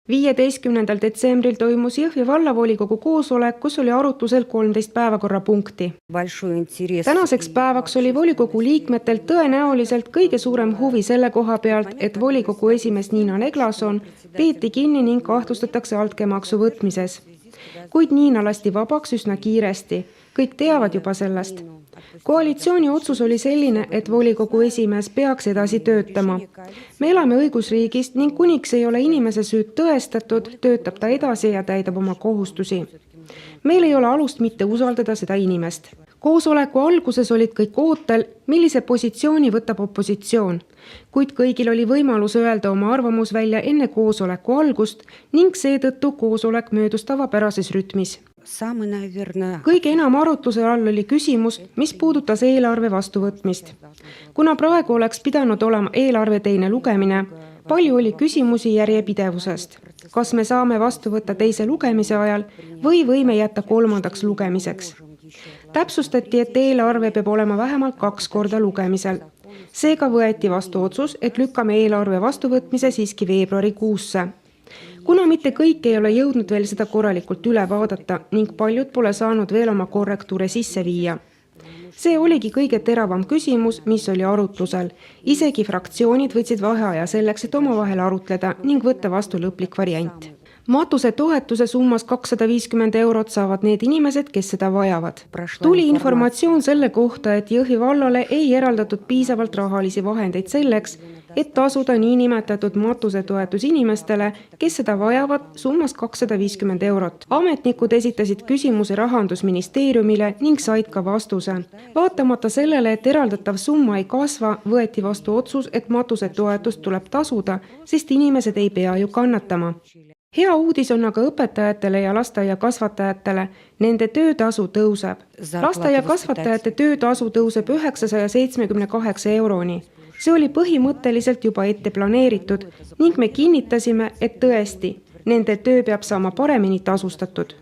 15. detsembril toimus Jõhvi vallavolikogu koosolek, kus oli arutlusel 13 päevakorrapunkti. Tänaseks päevaks oli volikogu liikmetelt tõenäoliselt kõige suurem huvi selle koha pealt, et volikogu esimees Niina Neglason peeti kinni ning kahtlustatakse altkäemaksu võtmises. Kuid Niina lasti vabaks üsna kiiresti. Kõik teavad juba sellest. Koalitsiooni otsus oli selline, et volikogu esimees peaks edasi töötama. Me elame õigusriigist ning kuniks ei ole inimese süüd tõestatud, töötab ta edasi ja täidab oma kohustusi. Meil ei ole alust mitte usaldada seda inimest. Koosoleku alguses olid kõik ootel, millise positsiooni võtab opositsioon, kuid kõigil oli võimalus öelda oma arvamus välja enne koosoleku algust ning seetõttu koosolek möödus tavapärases rütmis. Kõige enam arutluse all oli küsimus, mis puudutas eelarve vastuvõtmist. Kuna praegu oleks pidanud olema eelarve teine lugemine, palju oli küsimusi järjepidevusest. Kas me saame vastu võtta teise lugemise ajal või võime jätta kolmandaks lugemiseks? Täpsustati, et eelarve peab olema vähemalt 2 korda lugemisel. Seega võeti vastu otsus, et lükkame eelarve vastuvõtmise siiski veebruarikuusse. Kuna mitte kõik ei ole jõudnud veel seda korralikult üle vaadata ning paljud pole saanud veel oma korrektuure sisse viia. See oligi kõige teravam küsimus, mis oli arutlusel. Isegi fraktsioonid võtsid vaheaja selleks, et omavahel arutleda ning võtta vastu lõplik variant. Matuse toetuse summas 250 eurot saavad need inimesed, kes seda vajavad. Tuli informatsioon selle kohta, et Jõhvi vallale ei eraldatud piisavalt rahalisi vahendeid selleks, et tasuda niinimetatud matuse toetus inimestele, kes seda vajavad summas 250 eurot. Ametnikud esitasid küsimuse Rahandusministeeriumile ning said ka vastuse. Vaatamata sellele, et eraldatav summa ei kasva, võeti vastu otsus, et matuse toetust tuleb tasuda, sest inimesed ei pea ju kannatama. Hea uudis on aga õpetajatele ja lasteaiakasvatajatele, nende töötasu tõuseb. Lasteaiakasvatajate töötasu tõuseb 978 euroni. See oli põhimõtteliselt juba ette planeeritud ning me kinnitasime, et tõesti, nende töö peab saama paremini tasustatud.